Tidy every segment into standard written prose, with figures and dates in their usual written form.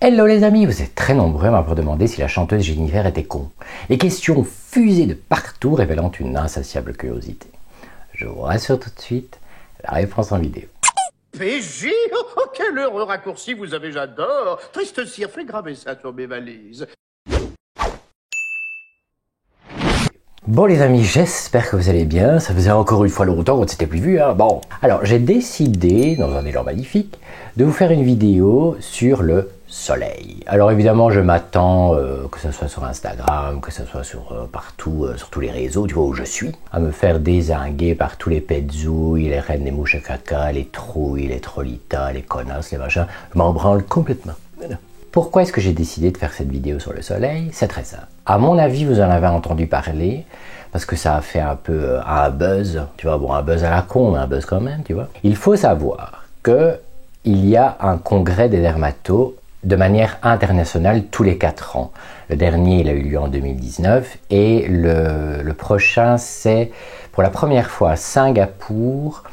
Hello les amis, vous êtes très nombreux à m'avoir demandé si la chanteuse Jennifer était con. Les questions fusaient de partout révélant une insatiable curiosité. Je vous rassure tout de suite, la réponse en vidéo. PJ, oh, quel heureux raccourci vous avez, j'adore. Triste cire, fais graver ça sur mes valises. Bon les amis, j'espère que vous allez bien, ça faisait encore une fois longtemps qu'on ne s'était plus vu, hein. Bon, alors j'ai décidé, dans un élan magnifique, de vous faire une vidéo sur le soleil. Alors évidemment, je m'attends, que ce soit sur Instagram, que ce soit sur partout, sur tous les réseaux, tu vois où je suis, à me faire dézinguer par tous les petzouilles, les reines des mouches à caca, les trouilles, les trollitas, les connasses, les machins. Je m'en branle complètement. Voilà. Pourquoi est-ce que j'ai décidé de faire cette vidéo sur le soleil? C'est très simple. À mon avis, vous en avez entendu parler, parce que ça a fait un peu un buzz, tu vois, bon, un buzz à la con, mais un buzz quand même, tu vois. Il faut savoir que il y a un congrès des dermatos de manière internationale tous les 4 ans. Le dernier, il a eu lieu en 2019, et le prochain, c'est pour la première fois à Singapour,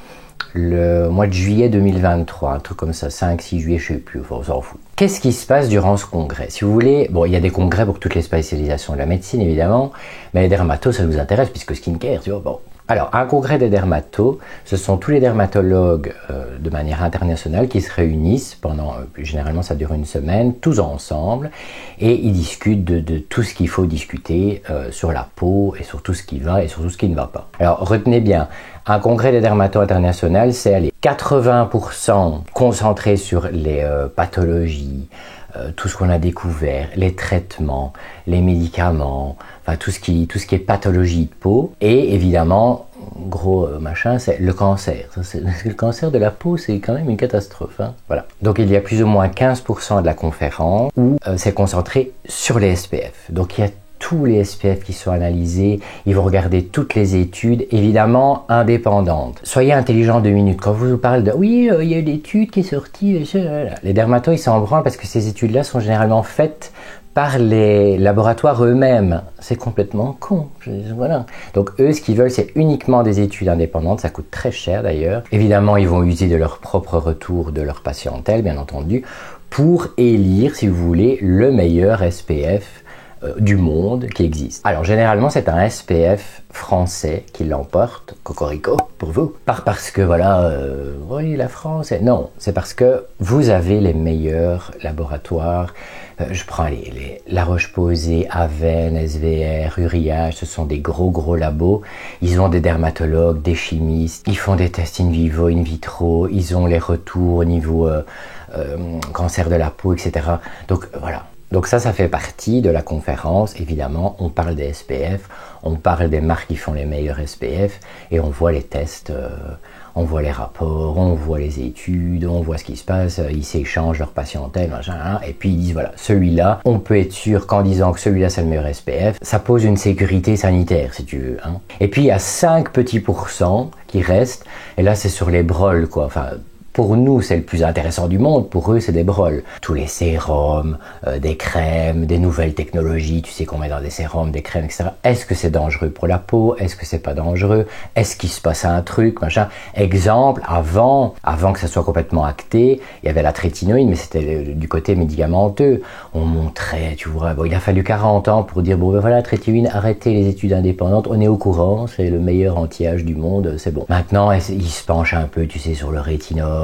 le mois de juillet 2023, un truc comme ça, 5-6 juillet, je sais plus, on s'en fout. Qu'est-ce qui se passe durant ce congrès? Si vous voulez, bon, il y a des congrès pour toutes les spécialisations de la médecine, évidemment, mais les dermatos, ça nous intéresse, puisque skincare, tu vois, bon. Alors, un congrès des dermatos, ce sont tous les dermatologues de manière internationale qui se réunissent pendant, généralement ça dure une semaine, tous ensemble, et ils discutent de tout ce qu'il faut discuter sur la peau, et sur tout ce qui va, et sur tout ce qui ne va pas. Alors, retenez bien, un congrès des dermatos international, c'est aller 80% concentré sur les pathologies, tout ce qu'on a découvert, les traitements, les médicaments, enfin tout ce qui est pathologie de peau, et évidemment, gros machin, c'est le cancer. Le cancer de la peau, c'est quand même une catastrophe, hein. Voilà. Donc il y a plus ou moins 15% de la conférence où c'est concentré sur les SPF. Donc il y a tous les SPF qui sont analysés, ils vont regarder toutes les études, évidemment indépendantes. Soyez intelligents 2 minutes. Quand vous parlez de « oui, il y a une étude qui est sortie », les dermatos, ils s'en branlent parce que ces études-là sont généralement faites par les laboratoires eux-mêmes. C'est complètement con. Voilà. Donc eux, ce qu'ils veulent, c'est uniquement des études indépendantes. Ça coûte très cher d'ailleurs. Évidemment, ils vont user de leur propre retour de leur patientèle, bien entendu, pour élire, si vous voulez, le meilleur SPF du monde qui existe. Alors généralement c'est un SPF français qui l'emporte, cocorico pour vous. Parce que voilà, oui la France, non, c'est parce que vous avez les meilleurs laboratoires. Je prends La Roche-Posay, Aven, SVR, Uriage, ce sont des gros labos. Ils ont des dermatologues, des chimistes, ils font des tests in vivo, in vitro, ils ont les retours au niveau cancer de la peau, etc. Donc voilà. Donc ça fait partie de la conférence, évidemment, on parle des SPF, on parle des marques qui font les meilleurs SPF, et on voit les tests, on voit les rapports, on voit les études, on voit ce qui se passe, ils s'échangent leur patientèle, machin, hein, et puis ils disent voilà, celui-là, on peut être sûr qu'en disant que celui-là c'est le meilleur SPF, ça pose une sécurité sanitaire, si tu veux, hein. Et puis il y a 5 petits pourcents qui restent, et là c'est sur les brols, quoi, enfin... Pour nous, c'est le plus intéressant du monde. Pour eux, c'est des brols. Tous les sérums, des crèmes, des nouvelles technologies, tu sais qu'on met dans des sérums, des crèmes, etc. Est-ce que c'est dangereux pour la peau? Est-ce que c'est pas dangereux? Est-ce qu'il se passe un truc, machin? Exemple, avant que ça soit complètement acté, il y avait la trétinoïne, mais c'était du côté médicamenteux. On montrait, tu vois, bon, il a fallu 40 ans pour dire, bon ben voilà, la trétinoïne, arrêtez les études indépendantes, on est au courant, c'est le meilleur anti-âge du monde, c'est bon. Maintenant, il se penche un peu, tu sais, sur le rétinol,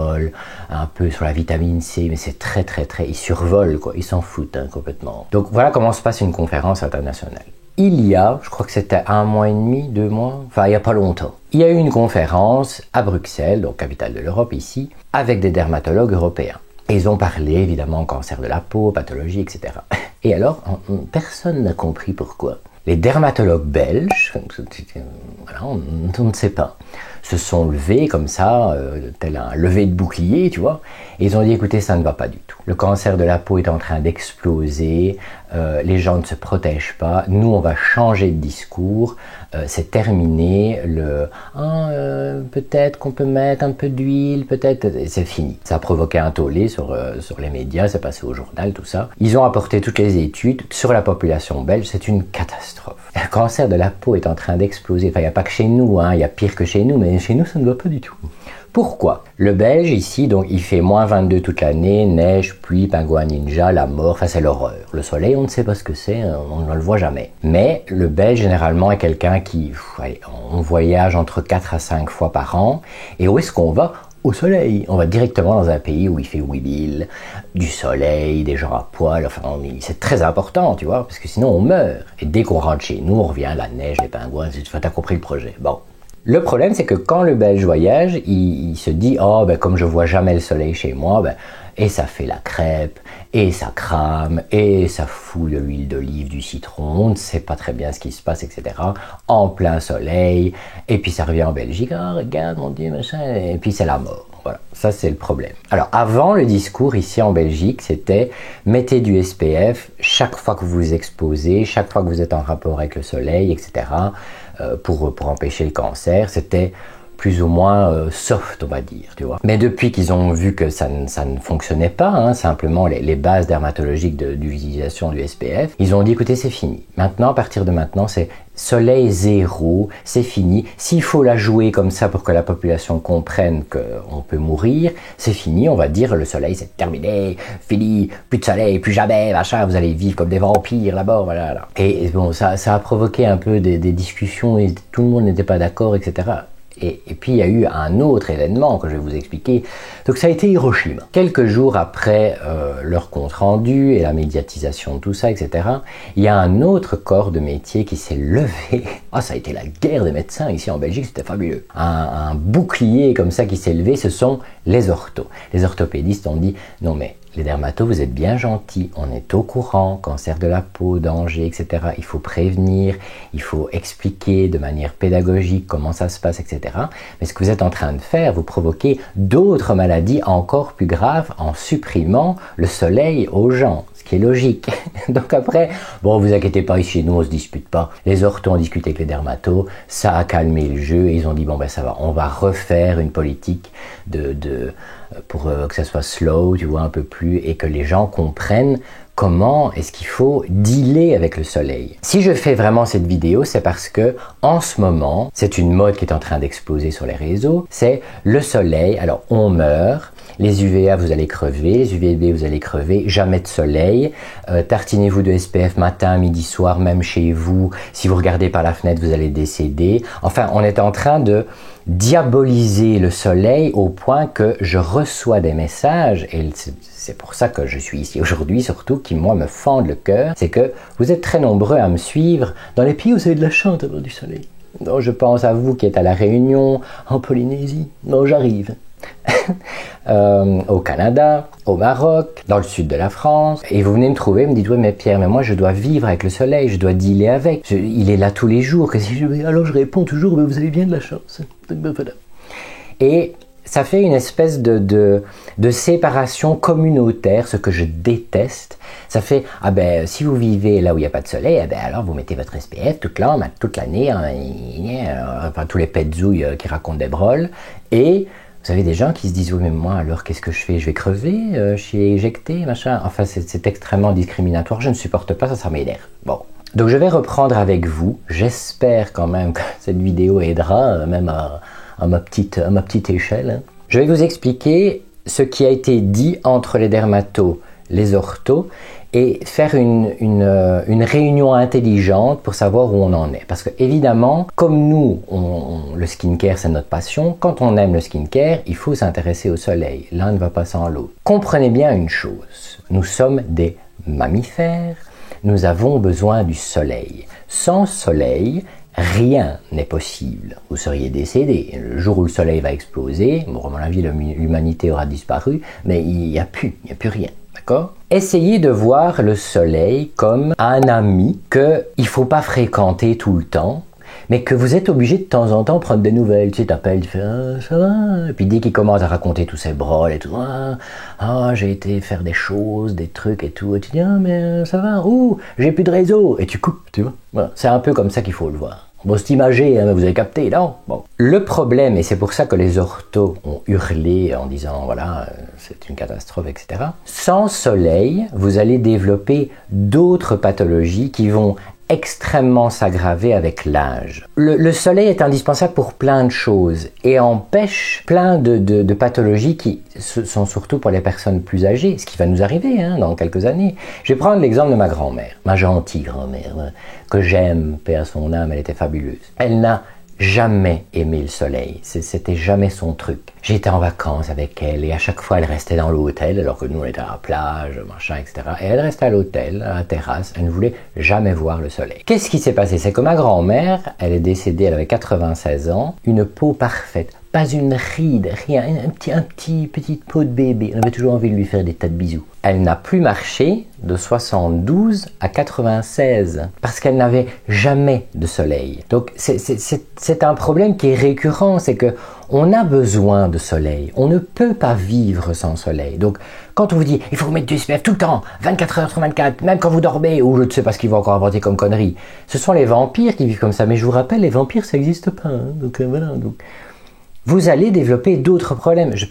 un peu sur la vitamine C, mais c'est très, ils survolent, quoi, ils s'en foutent, hein, complètement. Donc voilà comment se passe une conférence internationale. Il y a, je crois que c'était 1 mois et demi, 2 mois, enfin il n'y a pas longtemps, il y a eu une conférence à Bruxelles, donc capitale de l'Europe ici, avec des dermatologues européens. Et ils ont parlé évidemment cancer de la peau, pathologie, etc. Et alors, personne n'a compris pourquoi. Les dermatologues belges, voilà, on ne sait pas, se sont levés comme ça, tel un lever de bouclier, tu vois, et ils ont dit écoutez, ça ne va pas du tout. Le cancer de la peau est en train d'exploser, les gens ne se protègent pas, nous on va changer de discours, c'est terminé, peut-être qu'on peut mettre un peu d'huile, peut-être, c'est fini. Ça a provoqué un tollé sur les médias, c'est passé au journal, tout ça. Ils ont apporté toutes les études sur la population belge, c'est une catastrophe. Le cancer de la peau est en train d'exploser, enfin il n'y a pas que chez nous, hein, il y a pire que chez nous, mais chez nous ça ne va pas du tout. Pourquoi? Le Belge ici, donc il fait moins 22 toute l'année, neige, pluie, pingouin ninja, la mort, enfin c'est l'horreur. Le soleil, on ne sait pas ce que c'est, on ne le voit jamais. Mais le Belge généralement est quelqu'un qui, allez, on voyage entre 4 à 5 fois par an. Et où est-ce qu'on va? Au soleil. On va directement dans un pays où il fait huile, du soleil, des gens à poil, enfin c'est très important, tu vois, parce que sinon on meurt. Et dès qu'on rentre chez nous, on revient, la neige, les pingouins, t'as compris le projet. Bon. Le problème, c'est que quand le Belge voyage, il se dit « Oh, ben, comme je vois jamais le soleil chez moi, ben, et ça fait la crêpe, et ça crame, et ça fout de l'huile d'olive, du citron, on ne sait pas très bien ce qui se passe, etc. En plein soleil, et puis ça revient en Belgique, ah, regarde, mon Dieu, machin, et puis c'est la mort. » Voilà, ça c'est le problème. Alors avant, le discours ici en Belgique, c'était mettez du SPF chaque fois que vous vous exposez, chaque fois que vous êtes en rapport avec le soleil, etc. Pour empêcher le cancer. C'était plus ou moins soft, on va dire, tu vois. Mais depuis qu'ils ont vu que ça ne fonctionnait pas, hein, simplement les bases dermatologiques d'utilisation du SPF, ils ont dit, écoutez, c'est fini. Maintenant, à partir de maintenant, c'est soleil zéro, c'est fini. S'il faut la jouer comme ça pour que la population comprenne qu'on peut mourir, c'est fini. On va dire, le soleil, c'est terminé, fini, plus de soleil, plus jamais, machin, vous allez vivre comme des vampires là-bas, voilà, là. Et bon, ça a provoqué un peu des discussions et tout le monde n'était pas d'accord, etc. Et puis il y a eu un autre événement que je vais vous expliquer. Donc ça a été Hiroshima. Quelques jours après leur compte rendu et la médiatisation de tout ça, etc., il y a un autre corps de métier qui s'est levé. Ah, ça a été la guerre des médecins ici en Belgique, c'était fabuleux. Un bouclier comme ça qui s'est levé, ce sont les orthos. Les orthopédistes ont dit, non mais les dermatos, vous êtes bien gentils, on est au courant, cancer de la peau, danger, etc. Il faut prévenir, il faut expliquer de manière pédagogique comment ça se passe, etc. Mais ce que vous êtes en train de faire, vous provoquez d'autres maladies encore plus graves en supprimant le soleil aux gens, ce qui est logique. Donc après, bon, vous inquiétez pas, ici chez nous on se dispute pas. Les orthos ont discuté avec les dermatos, ça a calmé le jeu et ils ont dit bon ben ça va, on va refaire une politique pour que ça soit slow, tu vois, un peu plus, et que les gens comprennent comment est-ce qu'il faut dealer avec le soleil. Si je fais vraiment cette vidéo, c'est parce que en ce moment, c'est une mode qui est en train d'exploser sur les réseaux, c'est le soleil, alors on meurt, les UVA vous allez crever, les UVB vous allez crever, jamais de soleil, tartinez-vous de SPF matin, midi, soir, même chez vous, si vous regardez par la fenêtre vous allez décéder. Enfin, on est en train de diaboliser le soleil au point que je reçois des messages, et c'est pour ça que je suis ici aujourd'hui, surtout, qui moi me fendent le cœur, c'est que vous êtes très nombreux à me suivre dans les pays où vous avez de la chance d'avoir du soleil. Donc, je pense à vous qui êtes à La Réunion, en Polynésie, non j'arrive. Au Canada, au Maroc, dans le sud de la France, et vous venez me trouver, vous me dites, ouais mais Pierre, mais moi je dois vivre avec le soleil, je dois dealer avec, il est là tous les jours, alors je réponds toujours, mais vous avez bien de la chance. Et ça fait une espèce de séparation communautaire, ce que je déteste. Ça fait, ah ben, si vous vivez là où il n'y a pas de soleil, eh ben, alors vous mettez votre SPF toute l'année, hein, enfin tous les pets-zouilles qui racontent des broles, et vous avez des gens qui se disent, oui mais moi alors qu'est-ce que je fais? Je vais crever, je suis éjecté, machin. Enfin c'est extrêmement discriminatoire, je ne supporte pas, ça m'énerve. Bon. Donc je vais reprendre avec vous, j'espère quand même que cette vidéo aidera, même à ma petite échelle. Hein. Je vais vous expliquer ce qui a été dit entre les dermatos, les orthos, et faire une réunion intelligente pour savoir où on en est. Parce que évidemment, comme nous, le skincare c'est notre passion, quand on aime le skincare, il faut s'intéresser au soleil. L'un ne va pas sans l'autre. Comprenez bien une chose, nous sommes des mammifères, nous avons besoin du soleil. Sans soleil, rien n'est possible. Vous seriez décédé. Le jour où le soleil va exploser, bon, à mon avis, l'humanité aura disparu, mais il n'y a plus rien. D'accord? Essayez de voir le soleil comme un ami qu'il ne faut pas fréquenter tout le temps, mais que vous êtes obligé de temps en temps prendre des nouvelles. Tu sais, t'appelles, tu fais ah, ça va. Et puis dès qu'il commence à raconter tous ses broles et tout, j'ai été faire des choses, des trucs et tout, et tu dis ah mais ça va, j'ai plus de réseau, et tu coupes, tu vois. Voilà. C'est un peu comme ça qu'il faut le voir. Bon, c'est imagé, hein, vous avez capté, non? Bon. Le problème, et c'est pour ça que les orthos ont hurlé en disant, voilà, c'est une catastrophe, etc. Sans soleil, vous allez développer d'autres pathologies qui vont extrêmement s'aggraver avec l'âge. Le soleil est indispensable pour plein de choses et empêche plein de pathologies qui sont surtout pour les personnes plus âgées, ce qui va nous arriver dans quelques années. Je vais prendre l'exemple de ma grand-mère, ma gentille grand-mère, que j'aime, paix à son âme, elle était fabuleuse. Elle n'a jamais aimé le soleil, c'était jamais son truc. J'étais en vacances avec elle et à chaque fois elle restait dans l'hôtel alors que nous on était à la plage, machin, etc. Et elle restait à l'hôtel, à la terrasse, elle ne voulait jamais voir le soleil. Qu'est-ce qui s'est passé? C'est que ma grand-mère, elle est décédée, elle avait 96 ans, une peau parfaite, pas une ride, rien, petite peau de bébé. On avait toujours envie de lui faire des tas de bisous. Elle n'a plus marché de 72 à 96 parce qu'elle n'avait jamais de soleil. Donc c'est un problème qui est récurrent, c'est que on a besoin de soleil. On ne peut pas vivre sans soleil. Donc quand on vous dit il faut vous mettre du SPF tout le temps, 24 heures sur 24, même quand vous dormez, ou je ne sais pas ce qu'ils vont encore inventer comme connerie, ce sont les vampires qui vivent comme ça. Mais je vous rappelle, les vampires ça n'existe pas. Donc voilà. Donc vous allez développer d'autres problèmes. Je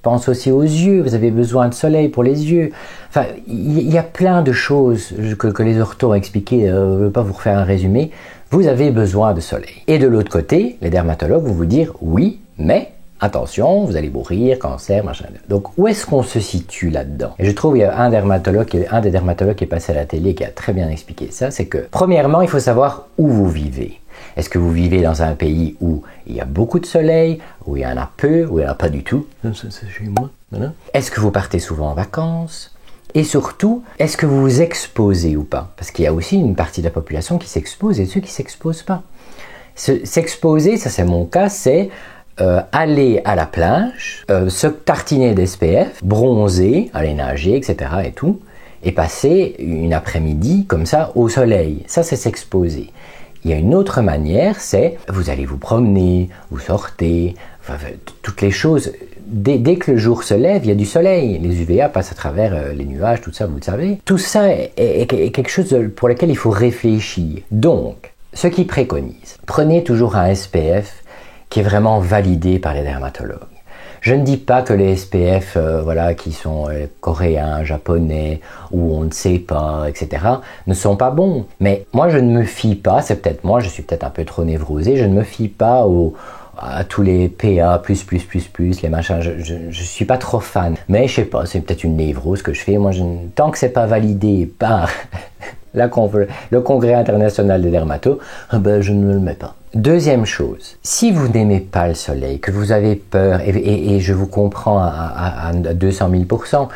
pense aussi aux yeux, vous avez besoin de soleil pour les yeux. Enfin, il y a plein de choses que les orthos ont expliquées, je ne veux pas vous refaire un résumé. Vous avez besoin de soleil. Et de l'autre côté, les dermatologues vont vous dire oui, mais attention, vous allez mourir, cancer, machin. Donc où est-ce qu'on se situe là-dedans? Et je trouve qu'il y a un des dermatologues qui est passé à la télé qui a très bien expliqué ça, c'est que premièrement, il faut savoir où vous vivez. Est-ce que vous vivez dans un pays où il y a beaucoup de soleil, où il y en a peu, où il n'y en a pas du tout? C'est chez moi. Voilà. Est-ce que vous partez souvent en vacances? Et surtout, est-ce que vous vous exposez ou pas? Parce qu'il y a aussi une partie de la population qui s'expose et ceux qui ne s'exposent pas. S'exposer, ça c'est mon cas, c'est aller à la plage, se tartiner d'SPF, bronzer, aller nager, etc. et tout, et passer une après-midi comme ça au soleil. Ça c'est s'exposer. Il y a une autre manière, c'est vous allez vous promener, vous sortez, enfin, toutes les choses. Dès que le jour se lève, il y a du soleil. Les UVA passent à travers les nuages, tout ça, vous le savez. Tout ça est quelque chose pour lequel il faut réfléchir. Donc, ce qui préconise, prenez toujours un SPF qui est vraiment validé par les dermatologues. Je ne dis pas que les SPF qui sont coréens, japonais, ou on ne sait pas, etc., ne sont pas bons. Mais moi, je ne me fie pas, c'est peut-être moi, je suis peut-être un peu trop névrosé, je ne me fie pas à tous les PA++++, les machins, je suis pas trop fan. Mais je sais pas, c'est peut-être une névrose que je fais. Moi, tant que c'est pas validé par le Congrès international des dermatos, je ne le mets pas. Deuxième chose, si vous n'aimez pas le soleil, que vous avez peur, et je vous comprends à 200 000%,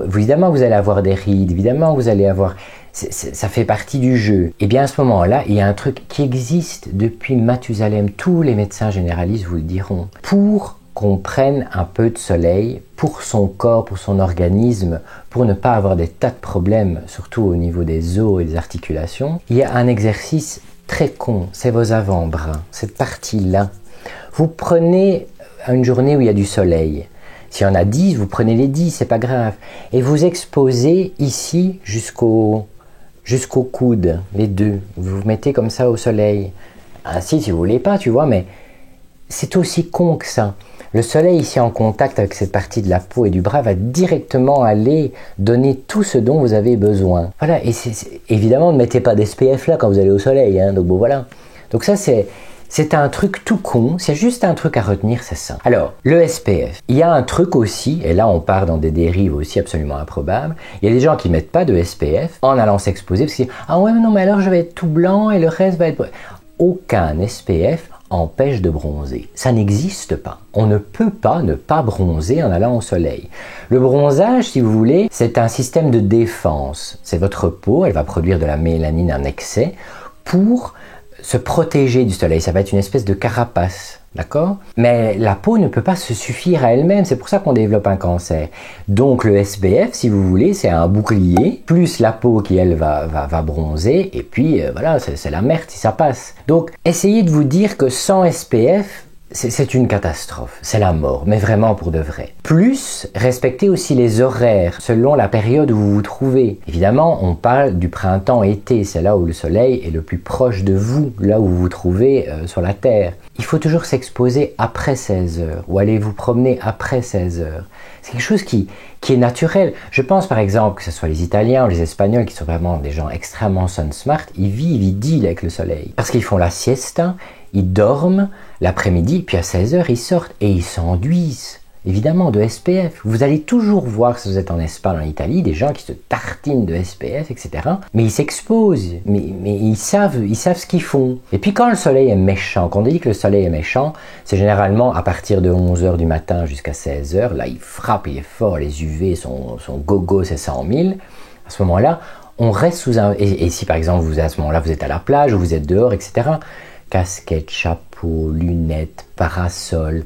évidemment vous allez avoir des rides, évidemment vous allez avoir... ça fait partie du jeu. Et bien à ce moment-là, il y a un truc qui existe depuis Mathusalem, tous les médecins généralistes vous le diront. Pour qu'on prenne un peu de soleil pour son corps, pour son organisme, pour ne pas avoir des tas de problèmes, surtout au niveau des os et des articulations, il y a un exercice très con, c'est vos avant-bras, cette partie-là. Vous prenez une journée où il y a du soleil. S'il y en a 10, vous prenez les 10, c'est pas grave. Et vous exposez ici jusqu'au coude, les deux. Vous vous mettez comme ça au soleil. Ainsi, si vous voulez pas, tu vois, mais c'est aussi con que ça. Le soleil ici en contact avec cette partie de la peau et du bras va directement aller donner tout ce dont vous avez besoin. Voilà, et évidemment ne mettez pas d'SPF là quand vous allez au soleil, donc bon voilà. Donc ça c'est un truc tout con, c'est juste un truc à retenir, c'est ça. Alors, le SPF, il y a un truc aussi, et là on part dans des dérives aussi absolument improbables, il y a des gens qui mettent pas de SPF en allant s'exposer parce qu'ils disent « Ah ouais mais non mais alors je vais être tout blanc et le reste va être... » Aucun SPF empêche de bronzer. Ça n'existe pas. On ne peut pas ne pas bronzer en allant au soleil. Le bronzage, si vous voulez, c'est un système de défense. C'est votre peau, elle va produire de la mélanine en excès pour se protéger du soleil. Ça va être une espèce de carapace. D'accord? Mais la peau ne peut pas se suffire à elle-même, c'est pour ça qu'on développe un cancer. Donc le SPF, si vous voulez, c'est un bouclier, plus la peau qui, elle, va bronzer, et puis voilà, c'est la merde si ça passe. Donc essayez de vous dire que sans SPF, c'est une catastrophe, c'est la mort, mais vraiment pour de vrai. Plus, respectez aussi les horaires selon la période où vous vous trouvez. Évidemment, on parle du printemps-été, c'est là où le soleil est le plus proche de vous, là où vous vous trouvez sur la Terre. Il faut toujours s'exposer après 16 heures ou aller vous promener après 16 heures. C'est quelque chose qui est naturel. Je pense par exemple que ce soit les Italiens ou les Espagnols qui sont vraiment des gens extrêmement sun smart, ils vivent, ils dealent avec le soleil. Parce qu'ils font la siesta, ils dorment l'après-midi, puis à 16 heures, ils sortent et ils s'enduisent. Évidemment, de SPF. Vous allez toujours voir, si vous êtes en Espagne, en Italie, des gens qui se tartinent de SPF, etc. Mais ils s'exposent, mais ils savent ce qu'ils font. Et puis quand le soleil est méchant, quand on dit que le soleil est méchant, c'est généralement à partir de 11 heures du matin jusqu'à 16 heures, là il frappe, il est fort, les UV sont gogo, c'est 100 000. À ce moment-là, on reste sous un... Et si par exemple, à ce moment-là, vous êtes à la plage ou vous êtes dehors, etc., casquette, chapeau, lunettes, parasol...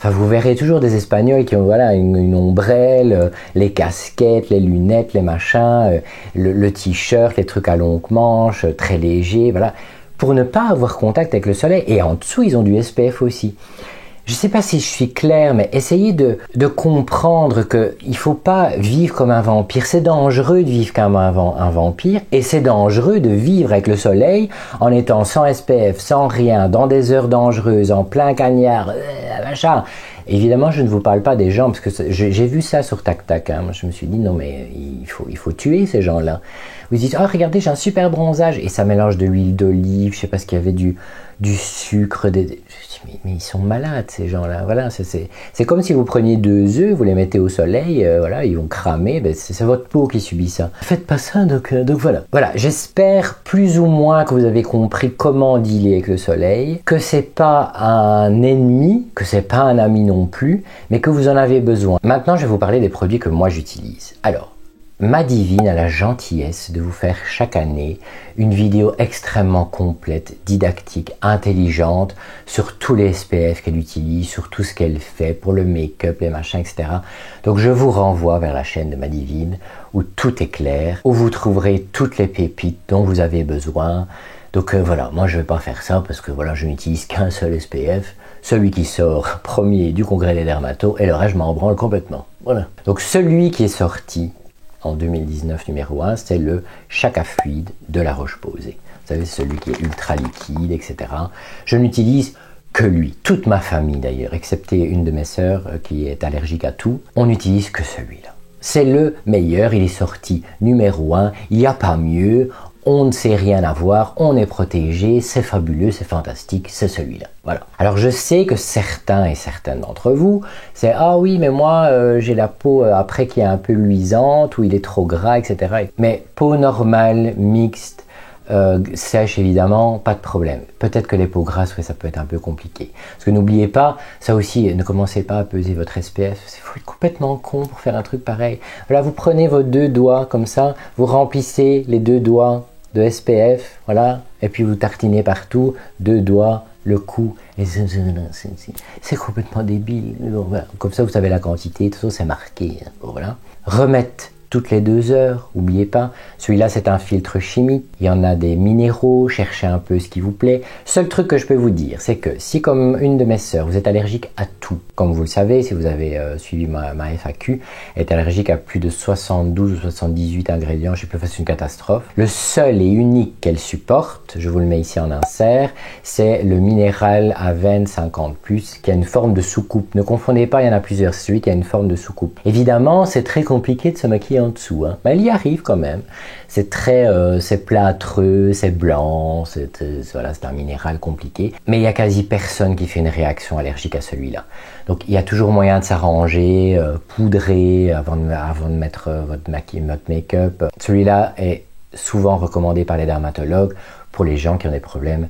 Enfin, vous verrez toujours des Espagnols qui ont voilà, une ombrelle, les casquettes, les lunettes, les machins, le t-shirt, les trucs à longue manche, très légers, voilà, pour ne pas avoir contact avec le soleil. Et en dessous, ils ont du SPF aussi. Je ne sais pas si je suis clair, mais essayez de comprendre qu'il ne faut pas vivre comme un vampire. C'est dangereux de vivre comme un vampire et c'est dangereux de vivre avec le soleil en étant sans SPF, sans rien, dans des heures dangereuses, en plein cagnard, machin. Évidemment, je ne vous parle pas des gens, parce que j'ai vu ça sur Tac Tac. Hein. Je me suis dit, non mais il faut tuer ces gens-là. Vous dites, oh regardez, j'ai un super bronzage. Et ça mélange de l'huile d'olive, je sais pas ce qu'il y avait, du sucre. Je dis, mais ils sont malades ces gens-là. Voilà, c'est comme si vous preniez 2 œufs, vous les mettez au soleil, voilà, ils vont cramer. Ben, c'est votre peau qui subit ça. Faites pas ça, donc voilà. Voilà, j'espère plus ou moins que vous avez compris comment dealer avec le soleil, que c'est pas un ennemi, que c'est pas un ami non plus, mais que vous en avez besoin. Maintenant, je vais vous parler des produits que moi j'utilise. Alors, Madivine a la gentillesse de vous faire chaque année une vidéo extrêmement complète, didactique, intelligente sur tous les SPF qu'elle utilise, sur tout ce qu'elle fait pour le make-up, les machins, etc. Donc je vous renvoie vers la chaîne de Madivine où tout est clair, où vous trouverez toutes les pépites dont vous avez besoin. Donc voilà, moi je ne vais pas faire ça parce que voilà, je n'utilise qu'un seul SPF, celui qui sort premier du congrès des dermatos et le reste je m'en branle complètement. Voilà. Donc celui qui est sorti en 2019 numéro 1, c'est le Chaka Fluide de La Roche-Posay. Vous savez, celui qui est ultra liquide, etc. Je n'utilise que lui. Toute ma famille d'ailleurs, excepté une de mes sœurs qui est allergique à tout, on n'utilise que celui-là. C'est le meilleur, il est sorti numéro 1, il n'y a pas mieux, on ne sait rien avoir, on est protégé, c'est fabuleux, c'est fantastique, c'est celui-là. Voilà. Alors je sais que certains et certaines d'entre vous, c'est « Ah oui, mais moi j'ai la peau après qui est un peu luisante, ou il est trop gras, etc. » Mais peau normale, mixte, sèche évidemment, pas de problème. Peut-être que les peaux grasses, ouais, ça peut être un peu compliqué. Parce que n'oubliez pas, ça aussi, ne commencez pas à peser votre SPF. Il faut être complètement con pour faire un truc pareil. Voilà, vous prenez vos 2 doigts comme ça, vous remplissez les 2 doigts de SPF, voilà, et puis vous tartinez partout, 2 doigts, le cou, et c'est complètement débile. Voilà. Comme ça, vous savez la quantité, tout ça, c'est marqué. Voilà. Remettre toutes les 2 heures, n'oubliez pas. Celui-là, c'est un filtre chimique. Il y en a des minéraux, cherchez un peu ce qui vous plaît. Seul truc que je peux vous dire, c'est que si comme une de mes sœurs, vous êtes allergique à tout, comme vous le savez, si vous avez suivi ma FAQ, elle est allergique à plus de 72 ou 78 ingrédients, je sais plus, c'est une catastrophe. Le seul et unique qu'elle supporte, je vous le mets ici en insert, c'est le minéral Aven 50+, qui a une forme de soucoupe. Ne confondez pas, il y en a plusieurs, c'est celui qui a une forme de soucoupe. Évidemment, c'est très compliqué de se maquiller en dessous, hein. Mais elle y arrive quand même. C'est très, c'est plâtreux, c'est blanc, voilà, c'est un minéral compliqué. Mais il y a quasi personne qui fait une réaction allergique à celui-là. Donc il y a toujours moyen de s'arranger, poudrer avant de mettre votre make-up. Celui-là est souvent recommandé par les dermatologues pour les gens qui ont des problèmes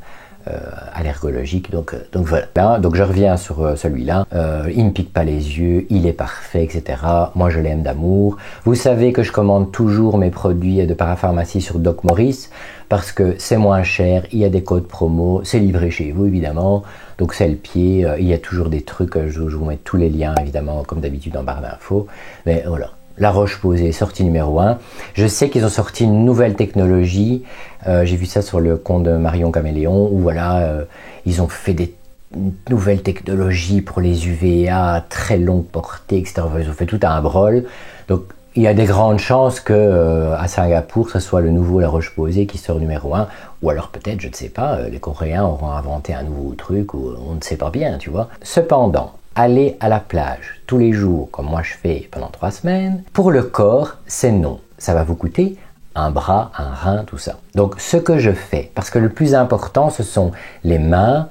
allergologique, donc voilà. Donc je reviens sur celui-là, il ne pique pas les yeux, il est parfait, etc. Moi je l'aime d'amour. Vous savez que je commande toujours mes produits de parapharmacie sur Doc Morris parce que c'est moins cher, il y a des codes promo, c'est livré chez vous évidemment, donc c'est le pied, il y a toujours des trucs, je vous mets tous les liens évidemment comme d'habitude en barre d'infos, mais voilà. La Roche-Posay, sortie numéro 1. Je sais qu'ils ont sorti une nouvelle technologie. J'ai vu ça sur le compte de Marion Caméléon, où voilà, ils ont fait des une nouvelle technologie pour les UVA, très longue portée, etc. Ils ont fait tout un brol. Donc, il y a des grandes chances que à Singapour, ce soit le nouveau La Roche-Posay qui sort numéro 1, ou alors peut-être, je ne sais pas, les Coréens auront inventé un nouveau truc, ou on ne sait pas bien, tu vois. Cependant, aller à la plage tous les jours, comme moi je fais pendant 3 semaines, pour le corps, c'est non. Ça va vous coûter un bras, un rein, tout ça. Donc, ce que je fais, parce que le plus important, ce sont les mains,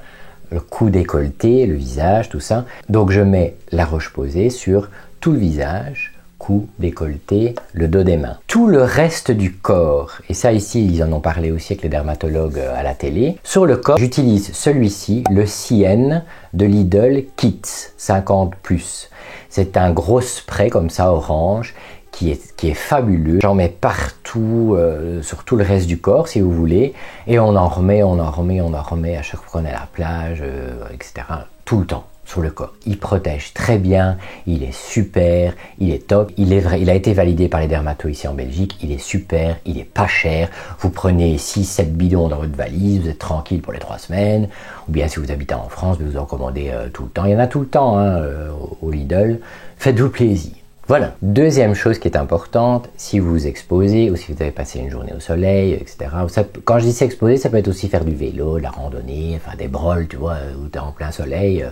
le cou décolleté, le visage, tout ça. Donc, je mets La Roche-Posay sur tout le visage, cou, décolleté, le dos des mains. Tout le reste du corps, et ça ici ils en ont parlé aussi avec les dermatologues à la télé, sur le corps j'utilise celui-ci, le CN de Lidl Kids 50+. C'est un gros spray comme ça orange qui est fabuleux. J'en mets partout, sur tout le reste du corps si vous voulez, et on en remet à chaque fois qu'on est à la plage, etc. Tout le temps. Sur le corps. Il protège très bien, il est super, il est top, il a été validé par les dermatos ici en Belgique, il est super, il est pas cher, vous prenez 6-7 bidons dans votre valise, vous êtes tranquille pour les 3 semaines, ou bien si vous habitez en France, vous en commandez tout le temps, il y en a tout le temps hein, au Lidl, faites-vous plaisir. Voilà. Deuxième chose qui est importante, si vous vous exposez ou si vous avez passé une journée au soleil, etc. Quand je dis s'exposer, ça peut être aussi faire du vélo, de la randonnée, enfin des brols, tu vois, où tu es en plein soleil,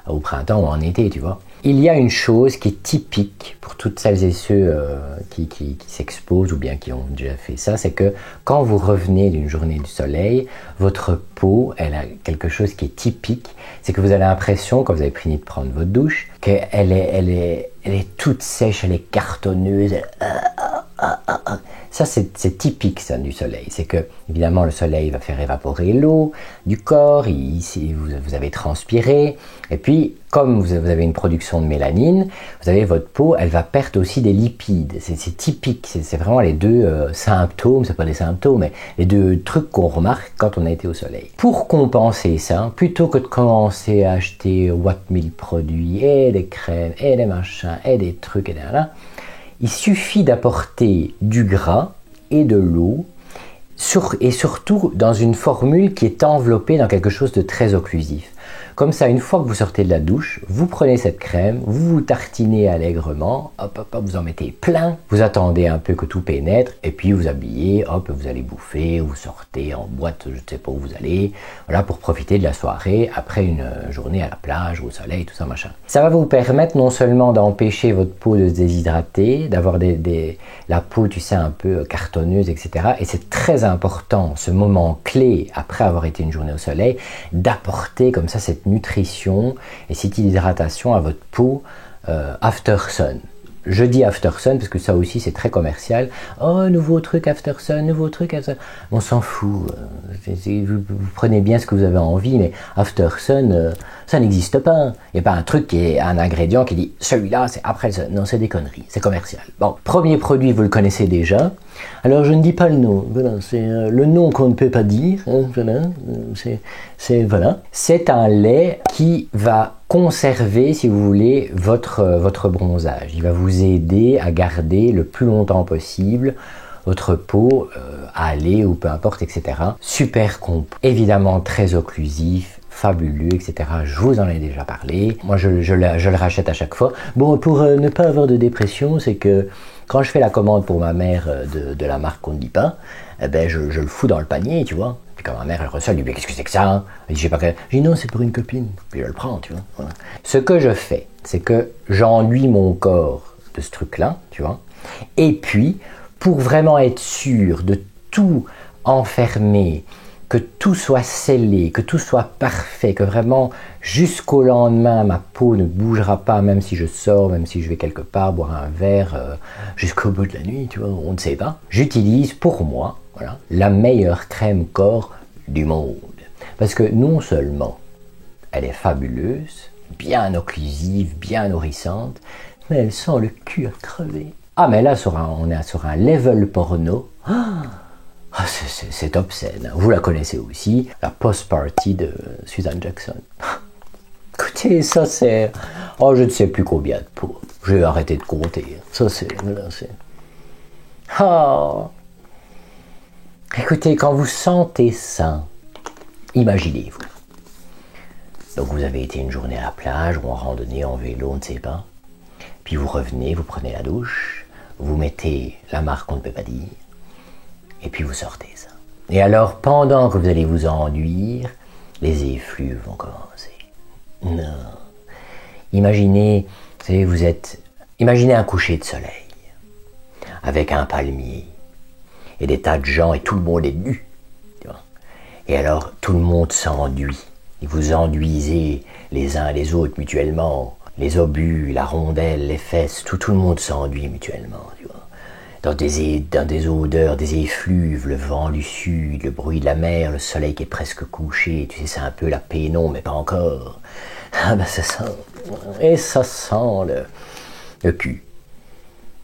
au printemps ou en été, tu vois. Il y a une chose qui est typique pour toutes celles et ceux qui s'exposent ou bien qui ont déjà fait ça, c'est que quand vous revenez d'une journée du soleil, votre peau, elle a quelque chose qui est typique, c'est que vous avez l'impression, quand vous avez fini de prendre votre douche, qu'elle est toute sèche, elle est cartonneuse, Ça, c'est typique ça, du soleil. C'est que, évidemment, le soleil va faire évaporer l'eau du corps, vous avez transpiré, et puis, comme vous avez une production de mélanine, vous avez votre peau, elle va perdre aussi des lipides. C'est typique, c'est vraiment les deux symptômes, c'est pas des symptômes, mais les deux trucs qu'on remarque quand on a été au soleil. Pour compenser ça, plutôt que de commencer à acheter what 1000 produits, et des crèmes, et des machins, et des trucs, et des là, il suffit d'apporter du gras et de l'eau, et surtout dans une formule qui est enveloppée dans quelque chose de très occlusif. Comme ça, une fois que vous sortez de la douche, vous prenez cette crème, vous vous tartinez allègrement, hop, hop, hop, vous en mettez plein, vous attendez un peu que tout pénètre, et puis vous habillez, hop, vous allez bouffer, vous sortez en boîte, je ne sais pas où vous allez, voilà, pour profiter de la soirée, après une journée à la plage, au soleil, tout ça, machin. Ça va vous permettre non seulement d'empêcher votre peau de se déshydrater, d'avoir la peau, tu sais, un peu cartonneuse, etc. Et c'est très important, ce moment clé, après avoir été une journée au soleil, d'apporter comme ça cette nutrition et cette hydratation à votre peau after sun. Je dis after sun parce que ça aussi c'est très commercial. Oh, nouveau truc after sun, nouveau truc after sun. On s'en fout. Vous prenez bien ce que vous avez envie, mais after sun, ça n'existe pas. Il n'y a pas un truc qui est un ingrédient qui dit celui-là c'est après le sun. Non, c'est des conneries, c'est commercial. Bon, premier produit, vous le connaissez déjà. Alors je ne dis pas le nom. Voilà, c'est le nom qu'on ne peut pas dire. Hein, voilà, voilà. C'est un lait qui va conserver, si vous voulez, votre bronzage. Il va vous aider à garder le plus longtemps possible votre peau à aller ou peu importe, etc. Super complet, évidemment très occlusif, fabuleux, etc. Je vous en ai déjà parlé. Moi, je le rachète à chaque fois. Bon, pour ne pas avoir de dépression, c'est que quand je fais la commande pour ma mère de la marque qu'on ne dit pas, eh ben, je le fous dans le panier, tu vois. Puis quand ma mère, elle reçoit, elle dit, qu'est-ce que c'est que ça hein? Elle dit, je sais pas. Je dis, non, c'est pour une copine. Puis je le prends, tu vois. Voilà. Ce que je fais, c'est que j'enduis mon corps de ce truc-là, tu vois. Et puis, pour vraiment être sûr de tout enfermer, que tout soit scellé, que tout soit parfait, que vraiment jusqu'au lendemain, ma peau ne bougera pas, même si je sors, même si je vais quelque part boire un verre jusqu'au bout de la nuit, tu vois, on ne sait pas. J'utilise pour moi, voilà, la meilleure crème corps du monde. Parce que non seulement elle est fabuleuse, bien occlusive, bien nourrissante, mais elle sent le cul à crever. Ah, mais là, on est sur un level porno. Ah, c'est obscène. Vous la connaissez aussi, la post-party de Susan Jackson. Écoutez, ça c'est... Oh, je ne sais plus combien de pots. Je vais arrêter de compter. Ça c'est... Oh. Écoutez, quand vous sentez ça, imaginez-vous. Donc vous avez été une journée à la plage ou en randonnée, en vélo, on ne sait pas. Puis vous revenez, vous prenez la douche, vous mettez la marque qu'on ne peut pas dire, et puis vous sortez ça. Et alors, pendant que vous allez vous enduire, les effluves vont commencer. Non. Imaginez, vous savez, imaginez un coucher de soleil, avec un palmier, et des tas de gens, et tout le monde est nu. Tu vois. Et alors, tout le monde s'enduit. Et vous enduisez les uns les autres mutuellement. Les obus, la rondelle, les fesses, tout le monde s'enduit mutuellement. Tu vois. Dans des odeurs, des effluves, le vent du sud, le bruit de la mer, le soleil qui est presque couché. Tu sais, c'est un peu la pénombre, mais pas encore. Ah ben ça sent. Et ça sent le cul.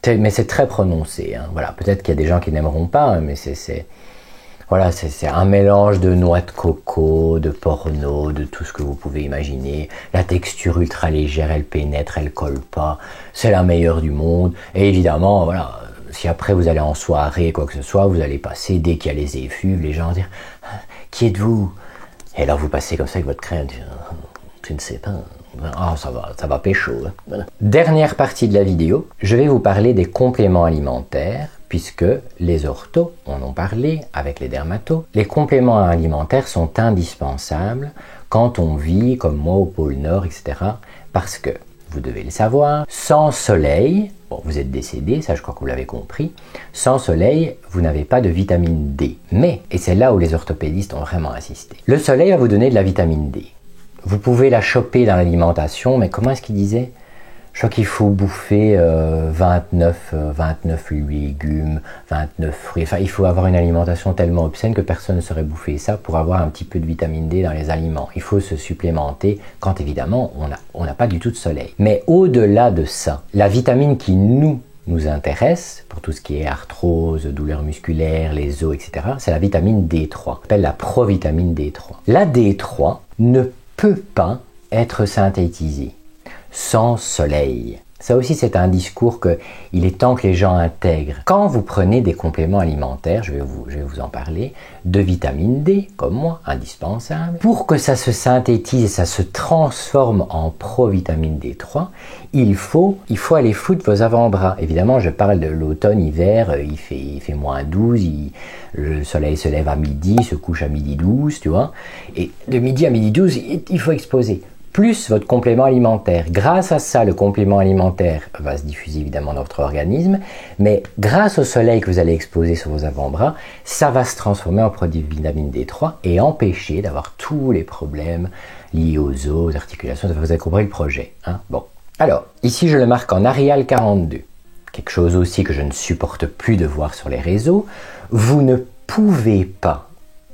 Mais c'est très prononcé. Hein. Voilà. Peut-être qu'il y a des gens qui n'aimeront pas, hein, mais c'est un mélange de noix de coco, de porno, de tout ce que vous pouvez imaginer. La texture ultra légère, elle pénètre, elle colle pas. C'est la meilleure du monde. Et évidemment, voilà, si après vous allez en soirée, quoi que ce soit, vous allez passer, dès qu'il y a les effluves, les gens vont dire « Qui êtes-vous » Et alors vous passez comme ça avec votre crème. Tu ne sais pas. Ah, ça va pécho. Hein. Voilà. Dernière partie de la vidéo, je vais vous parler des compléments alimentaires, puisque les orthos en ont parlé avec les dermatos. Les compléments alimentaires sont indispensables quand on vit, comme moi, au pôle Nord, etc. Parce que, vous devez le savoir, sans soleil, bon, vous êtes décédé, ça je crois que vous l'avez compris, sans soleil, vous n'avez pas de vitamine D. Mais, et c'est là où les orthopédistes ont vraiment insisté, le soleil va vous donner de la vitamine D. Vous pouvez la choper dans l'alimentation, mais comment est-ce qu'il disait? Je crois qu'il faut bouffer 29 légumes, 29 fruits. Enfin, il faut avoir une alimentation tellement obscène que personne ne saurait bouffer ça pour avoir un petit peu de vitamine D dans les aliments. Il faut se supplémenter quand évidemment on n'a pas du tout de soleil. Mais au-delà de ça, la vitamine qui nous intéresse, pour tout ce qui est arthrose, douleurs musculaires, les os, etc., c'est la vitamine D3. On appelle la provitamine D3. La D3 ne peut pas être synthétisée sans soleil. Ça aussi, c'est un discours qu'il est temps que les gens intègrent. Quand vous prenez des compléments alimentaires, je vais vous en parler, de vitamine D, comme moi, indispensable, pour que ça se synthétise et ça se transforme en provitamine D3, il faut aller foutre vos avant-bras. Évidemment, je parle de l'automne, hiver, il fait moins 12, le soleil se lève à midi, se couche à midi 12, tu vois, et de midi à midi 12, il faut exposer. Plus votre complément alimentaire. Grâce à ça, le complément alimentaire va se diffuser évidemment dans votre organisme, mais grâce au soleil que vous allez exposer sur vos avant-bras, ça va se transformer en produit de vitamine D3 et empêcher d'avoir tous les problèmes liés aux os, aux articulations. Vous avez compris le projet. Hein? Bon. Alors, ici je le marque en Arial 42. Quelque chose aussi que je ne supporte plus de voir sur les réseaux. Vous ne pouvez pas,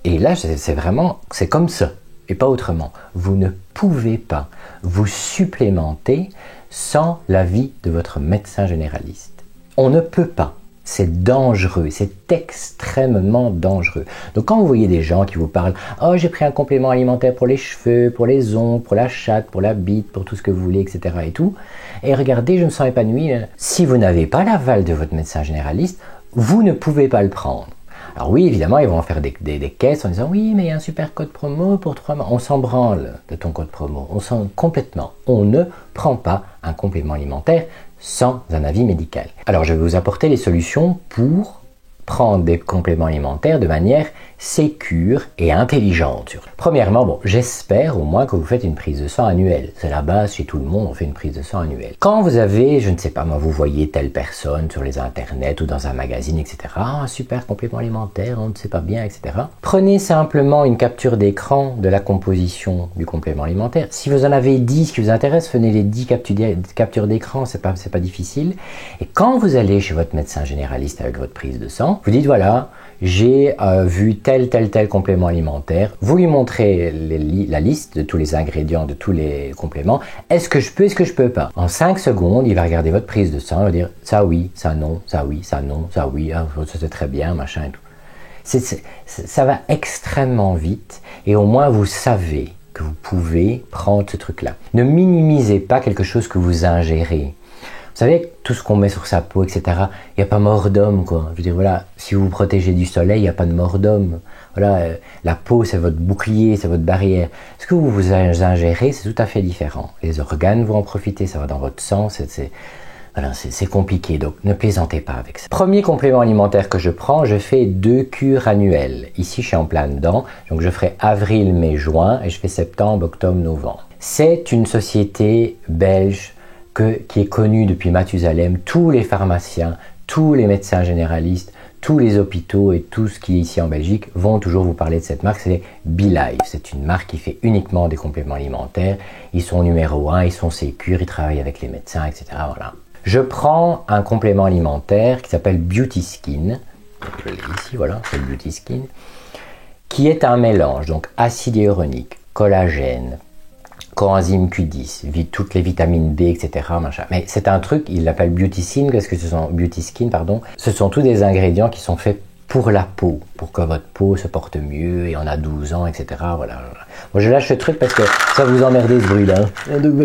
et là c'est comme ça, et pas autrement. Vous ne pouvez pas vous supplémenter sans l'avis de votre médecin généraliste. On ne peut pas. C'est dangereux, c'est extrêmement dangereux. Donc quand vous voyez des gens qui vous parlent « Oh, j'ai pris un complément alimentaire pour les cheveux, pour les ongles, pour la chatte, pour la bite, pour tout ce que vous voulez, etc. et tout. Et regardez, je me sens épanoui. » Si vous n'avez pas l'aval de votre médecin généraliste, vous ne pouvez pas le prendre. Alors oui, évidemment, ils vont en faire des caisses en disant « Oui, mais il y a un super code promo pour 3 mois. » On s'en branle de ton code promo. On s'en complètement. On ne prend pas un complément alimentaire sans un avis médical. Alors, je vais vous apporter les solutions pour prendre des compléments alimentaires de manière sécure et intelligente. Premièrement, bon, j'espère au moins que vous faites une prise de sang annuelle. C'est la base, chez tout le monde, on fait une prise de sang annuelle. Quand vous avez, je ne sais pas moi, vous voyez telle personne sur les internets ou dans un magazine, etc. Ah, un super complément alimentaire, on ne sait pas bien, etc. Prenez simplement une capture d'écran de la composition du complément alimentaire. Si vous en avez 10 qui vous intéressent, prenez les 10 captures d'écran, c'est pas difficile. Et quand vous allez chez votre médecin généraliste avec votre prise de sang, vous dites voilà, j'ai vu tel complément alimentaire. Vous lui montrez la liste de tous les ingrédients, de tous les compléments. Est-ce que je peux pas? En 5 secondes, il va regarder votre prise de sang, il va dire ça oui, ça non, ça oui, ça non, ça oui, ah, ça c'est très bien, machin et tout. Ça va extrêmement vite et au moins vous savez que vous pouvez prendre ce truc-là. Ne minimisez pas quelque chose que vous ingérez. savez, tout ce qu'on met sur sa peau, etc., il n'y a pas mort d'homme, quoi. Je veux dire, voilà, si vous vous protégez du soleil, il n'y a pas de mort d'homme. Voilà, la peau, c'est votre bouclier, c'est votre barrière. Ce que vous ingérez, c'est tout à fait différent. Les organes vont en profiter, ça va dans votre sang, voilà, c'est compliqué, donc ne plaisantez pas avec ça. Premier complément alimentaire que je prends, je fais 2 cures annuelles. Ici, je suis en plein dedans, donc je ferai avril, mai, juin, et je fais septembre, octobre, novembre. C'est une société belge qui est connue depuis Mathusalem. Tous les pharmaciens, tous les médecins généralistes, tous les hôpitaux et tout ce qui est ici en Belgique vont toujours vous parler de cette marque, c'est BeLife. C'est une marque qui fait uniquement des compléments alimentaires. Ils sont numéro 1, ils sont sécures, ils travaillent avec les médecins, etc. Voilà. Je prends un complément alimentaire qui s'appelle Beauty Skin. Je l'ai ici, voilà, c'est le Beauty Skin. Qui est un mélange, donc acide hyaluronique, collagène, coenzyme Q10, toutes les vitamines B, etc. Machin. Mais c'est un truc, il l'appelle Beauty Skin, parce que Beauty Skin, pardon. Ce sont tous des ingrédients qui sont faits pour la peau, pour que votre peau se porte mieux, et on a 12 ans, etc. Voilà. Moi, je lâche ce truc parce que ça vous emmerdez ce bruit-là.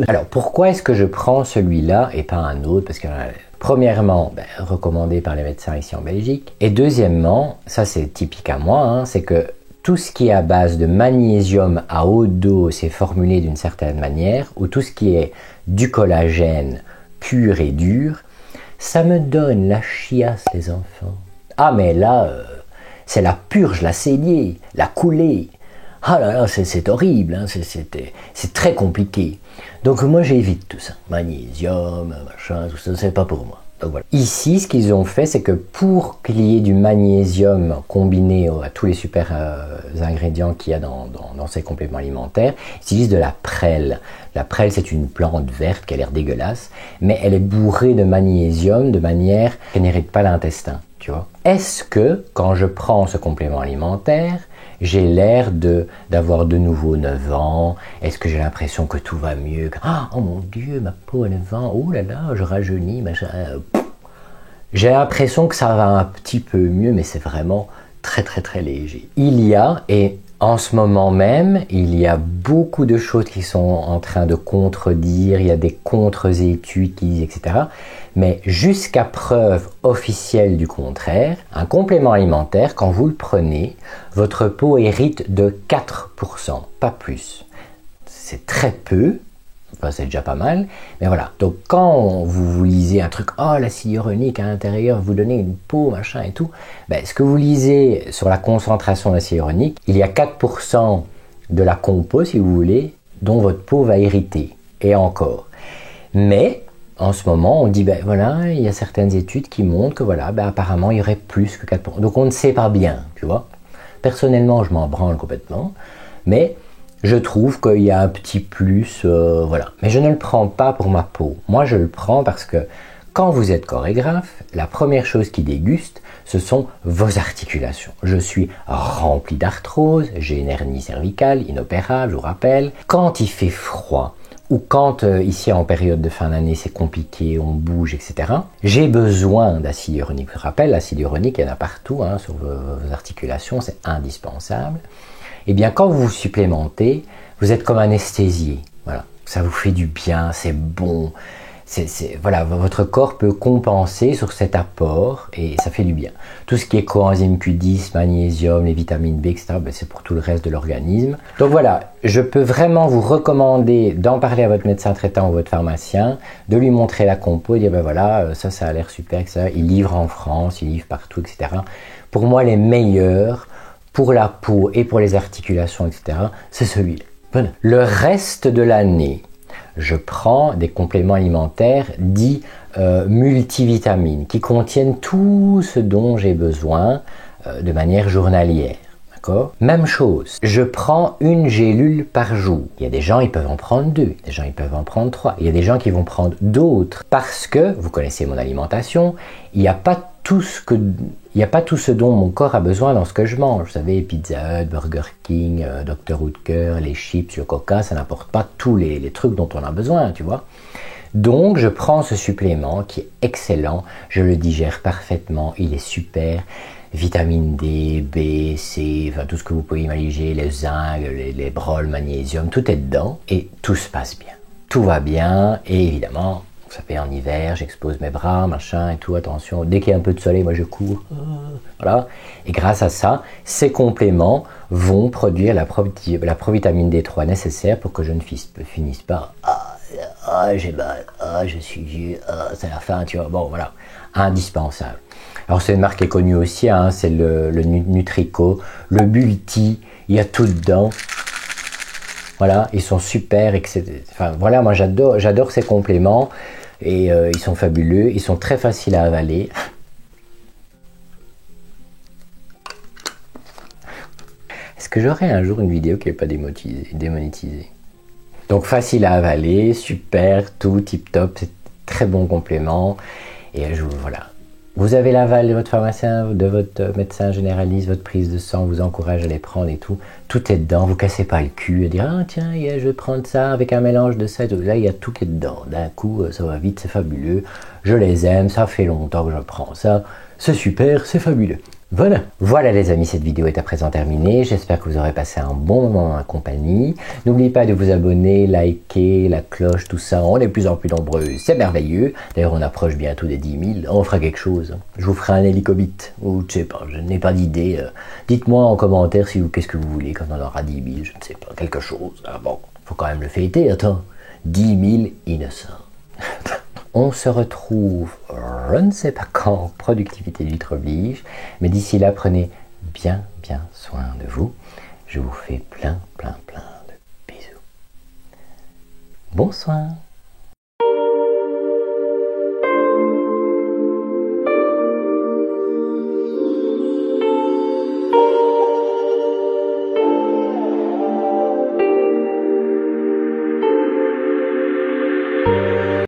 Alors, pourquoi est-ce que je prends celui-là et pas un autre? Parce que, premièrement, recommandé par les médecins ici en Belgique. Et deuxièmement, ça c'est typique à moi, hein, c'est que tout ce qui est à base de magnésium à haute dose est formulé d'une certaine manière, ou tout ce qui est du collagène pur et dur, ça me donne la chiasse, les enfants. Ah mais là, c'est la purge, la saignée, la coulée. Ah là là, c'est horrible, hein, c'est très compliqué. Donc moi j'évite tout ça. Magnésium, machin, tout ça, c'est pas pour moi. Donc voilà. Ici, ce qu'ils ont fait, c'est que pour qu'il y ait du magnésium combiné à tous les super ingrédients qu'il y a dans ces compléments alimentaires, ils utilisent de la prêle. La prêle, c'est une plante verte qui a l'air dégueulasse, mais elle est bourrée de magnésium de manière qu'elle n'irrite pas l'intestin. Tu vois. Est-ce que, quand je prends ce complément alimentaire, j'ai l'air d'avoir de nouveau 9 ans? Est-ce que j'ai l'impression que tout va mieux? Oh mon Dieu, ma peau a 9 ans, oh là là, je rajeunis, machin. J'ai l'impression que ça va un petit peu mieux, mais c'est vraiment très très très léger. Il y a, et en ce moment même, il y a beaucoup de choses qui sont en train de contredire, il y a des contre-études qui disent, etc. Mais jusqu'à preuve officielle du contraire, un complément alimentaire, quand vous le prenez, votre peau hérite de 4%, pas plus. C'est très peu, enfin, c'est déjà pas mal, mais voilà. Donc quand vous lisez un truc, oh l'acide hyaluronique à l'intérieur, vous donnez une peau, machin et tout, ce que vous lisez sur la concentration d'acide hyaluronique, il y a 4% de la compo, si vous voulez, dont votre peau va hériter, et encore. Mais en ce moment, on dit, voilà, il y a certaines études qui montrent que voilà, apparemment, il y aurait plus que 4%. Donc on ne sait pas bien, tu vois. Personnellement, je m'en branle complètement, mais je trouve qu'il y a un petit plus, voilà. Mais je ne le prends pas pour ma peau. Moi, je le prends parce que quand vous êtes chorégraphe, la première chose qui déguste, ce sont vos articulations. Je suis rempli d'arthrose, j'ai une hernie cervicale, inopérable, je vous rappelle. Quand il fait froid, ou quand ici en période de fin d'année c'est compliqué, on bouge, etc. J'ai besoin d'acide hyaluronique. Je rappelle, l'acide hyaluronique, il y en a partout, hein, sur vos articulations, c'est indispensable. Et bien quand vous vous supplémentez, vous êtes comme anesthésié. Voilà, ça vous fait du bien, c'est bon. Voilà, votre corps peut compenser sur cet apport et ça fait du bien. Tout ce qui est coenzyme Q10, magnésium, les vitamines B, etc., c'est pour tout le reste de l'organisme. Donc voilà, je peux vraiment vous recommander d'en parler à votre médecin traitant ou votre pharmacien, de lui montrer la compo et dire voilà, ça a l'air super, etc. Il livre en France, il livre partout, etc. Pour moi, les meilleurs pour la peau et pour les articulations, etc., c'est celui-là. Voilà. Le reste de l'année, je prends des compléments alimentaires dits multivitamines qui contiennent tout ce dont j'ai besoin de manière journalière. D'accord ? Même chose, je prends une gélule par jour. Il y a des gens, ils peuvent en prendre 2, des gens, ils peuvent en prendre 3. Il y a des gens qui vont prendre d'autres parce que, vous connaissez mon alimentation, il n'y a pas tout ce dont mon corps a besoin dans ce que je mange. Vous savez, Pizza Hut, Burger King, Dr Oetker, les chips, le Coca, ça n'apporte pas tous les trucs dont on a besoin, tu vois. Donc, je prends ce supplément qui est excellent, je le digère parfaitement, il est super. Vitamine D, B, C, enfin tout ce que vous pouvez imaginer, les zinc, les brols, magnésium, tout est dedans et tout se passe bien. Tout va bien et évidemment, Ça fait en hiver, j'expose mes bras, machin et tout, attention. Dès qu'il y a un peu de soleil, moi je cours. Voilà. Et grâce à ça, ces compléments vont produire la provitamine D3 nécessaire pour que je ne finisse pas. J'ai mal, je suis vieux, c'est la fin, tu vois. Bon, voilà. Indispensable. Alors c'est une marque qui est connue aussi, hein, c'est le Nutrico, le Bulti, il y a tout dedans. Voilà, ils sont super, etc. Enfin, voilà, moi j'adore ces compléments et ils sont fabuleux, ils sont très faciles à avaler. Est-ce que j'aurai un jour une vidéo qui n'est pas démonétisée? Donc facile à avaler, super, tout tip top, c'est très bon complément. Et voilà. Vous avez l'aval de votre pharmacien, de votre médecin généraliste, votre prise de sang vous encourage à les prendre et tout. Tout est dedans, vous cassez pas le cul à dire ah tiens, je vais prendre ça avec un mélange de ça et tout. Là, il y a tout qui est dedans. D'un coup, ça va vite, c'est fabuleux. Je les aime, ça fait longtemps que je prends ça. C'est super, c'est fabuleux. Voilà. Voilà les amis, cette vidéo est à présent terminée. J'espère que vous aurez passé un bon moment en ma compagnie. N'oubliez pas de vous abonner, liker, la cloche, tout ça. On est de plus en plus nombreux, c'est merveilleux. D'ailleurs, on approche bientôt des 10 000. On fera quelque chose. Je vous ferai un hélicobit. Ou je sais pas, je n'ai pas d'idée. Dites-moi en commentaire qu'est-ce que vous voulez quand on aura 10 000. Je ne sais pas, quelque chose. Ah bon, faut quand même le fêter. Attends, 10 000 innocents. On se retrouve, je ne sais pas quand, productivité du oblige, mais d'ici là, prenez bien soin de vous. Je vous fais plein de bisous. Bon soin.